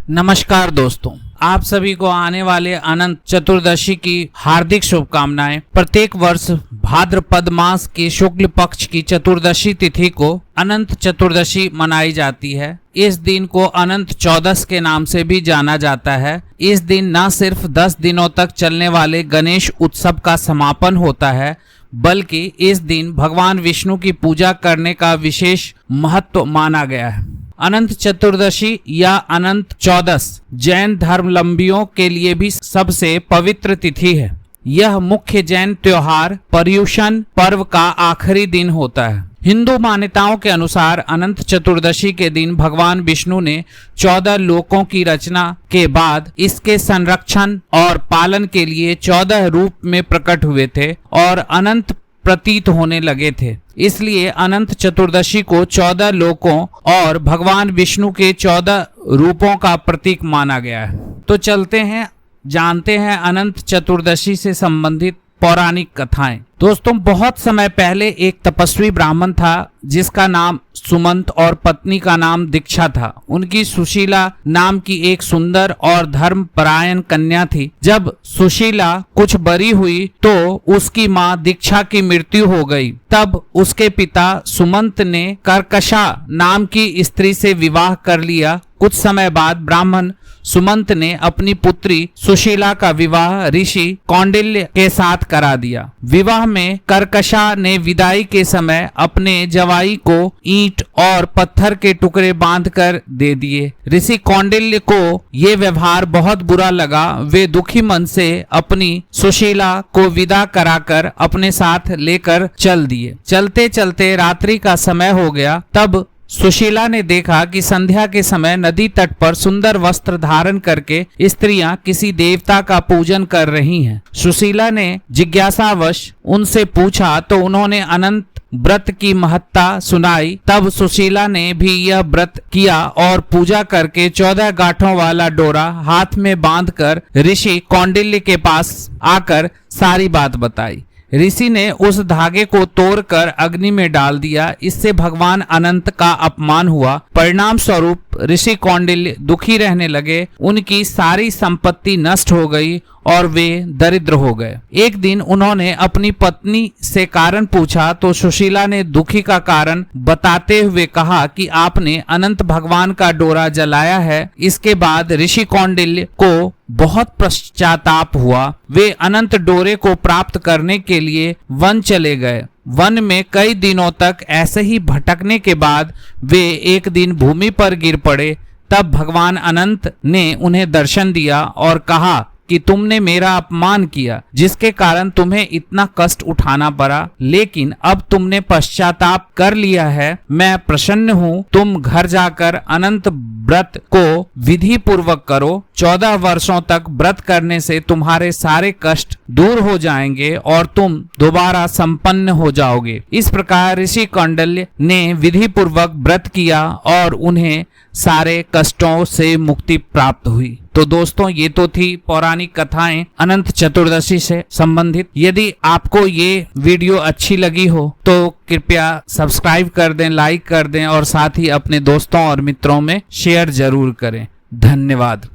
नमस्कार दोस्तों, आप सभी को आने वाले अनंत चतुर्दशी की हार्दिक शुभकामनाएं। प्रत्येक वर्ष भाद्रपद मास के शुक्ल पक्ष की चतुर्दशी तिथि को अनंत चतुर्दशी मनाई जाती है। इस दिन को अनंत चौदस के नाम से भी जाना जाता है। इस दिन न सिर्फ 10 दिनों तक चलने वाले गणेश उत्सव का समापन होता है, बल्कि इस दिन भगवान विष्णु की पूजा करने का विशेष महत्व माना गया है। अनंत चतुर्दशी या अनंत चौदस जैन धर्मावलंबियों के लिए भी सबसे पवित्र तिथि है। यह मुख्य जैन त्योहार पर्युषण पर्व का आखिरी दिन होता है। हिंदू मान्यताओं के अनुसार अनंत चतुर्दशी के दिन भगवान विष्णु ने 14 लोकों की रचना के बाद इसके संरक्षण और पालन के लिए 14 रूप में प्रकट हुए थे और अनंत प्रतीत होने लगे थे। इसलिए अनंत चतुर्दशी को 14 लोकों और भगवान विष्णु के 14 रूपों का प्रतीक माना गया है। तो चलते हैं, जानते हैं अनंत चतुर्दशी से संबंधित पौराणिक कथाएं। दोस्तों, बहुत समय पहले एक तपस्वी ब्राह्मण था जिसका नाम सुमंत और पत्नी का नाम दीक्षा था। उनकी सुशीला नाम की एक सुंदर और धर्मपरायण कन्या थी। जब सुशीला कुछ बड़ी हुई तो उसकी मां दीक्षा की मृत्यु हो गई। तब उसके पिता सुमंत ने कर्कशा नाम की स्त्री से विवाह कर लिया। कुछ समय बाद ब्राह्मण सुमंत ने अपनी पुत्री सुशीला का विवाह ऋषि कौंडिल्य के साथ करा दिया। विवाह में कर्कशा ने विदाई के समय अपने जवाई को ईंट और पत्थर के टुकड़े बांधकर दे दिए। ऋषि कौंडिल्य को ये व्यवहार बहुत बुरा लगा। वे दुखी मन से अपनी सुशीला को विदा कराकर अपने साथ लेकर चल दिए। चलते चलते रात्रि का समय हो गया। तब सुशीला ने देखा कि संध्या के समय नदी तट पर सुंदर वस्त्र धारण करके स्त्रियां किसी देवता का पूजन कर रही हैं। सुशीला ने जिज्ञासावश उनसे पूछा तो उन्होंने अनंत व्रत की महत्ता सुनाई। तब सुशीला ने भी यह व्रत किया और पूजा करके 14 गांठों वाला डोरा हाथ में बांधकर ऋषि कौंडिल्य के पास आकर सारी बात बताई। ऋषि ने उस धागे को तोड़कर अग्नि में डाल दिया। इससे भगवान अनंत का अपमान हुआ। परिणाम स्वरूप ऋषि कौंडिल्य दुखी रहने लगे। उनकी सारी संपत्ति नष्ट हो गई और वे दरिद्र हो गए। एक दिन उन्होंने अपनी पत्नी से कारण पूछा तो सुशीला ने दुखी का कारण बताते हुए कहा कि आपने अनंत भगवान का डोरा जलाया है। इसके बाद ऋषि कौंडिल्य को बहुत पश्चाताप हुआ। वे अनंत डोरे को प्राप्त करने के लिए वन चले गए। वन में कई दिनों तक ऐसे ही भटकने के बाद वे एक दिन भूमि पर गिर पड़े। तब भगवान अनंत ने उन्हें दर्शन दिया और कहा कि तुमने मेरा अपमान किया, जिसके कारण तुम्हें इतना कष्ट उठाना पड़ा, लेकिन अब तुमने पश्चाताप कर लिया है। मैं प्रसन्न हूँ। तुम घर जाकर अनंत व्रत को विधि पूर्वक करो। 14 वर्षों तक व्रत करने से तुम्हारे सारे कष्ट दूर हो जाएंगे और तुम दोबारा संपन्न हो जाओगे। इस प्रकार ऋषि कौंडिल्य ने विधि पूर्वक व्रत किया और उन्हें सारे कष्टों से मुक्ति प्राप्त हुई। तो दोस्तों, ये तो थी पौराणिक कथाएं अनंत चतुर्दशी से संबंधित। यदि आपको ये वीडियो अच्छी लगी हो तो कृपया सब्सक्राइब कर दें, लाइक कर दें और साथ ही अपने दोस्तों और मित्रों में शेयर जरूर करें। धन्यवाद।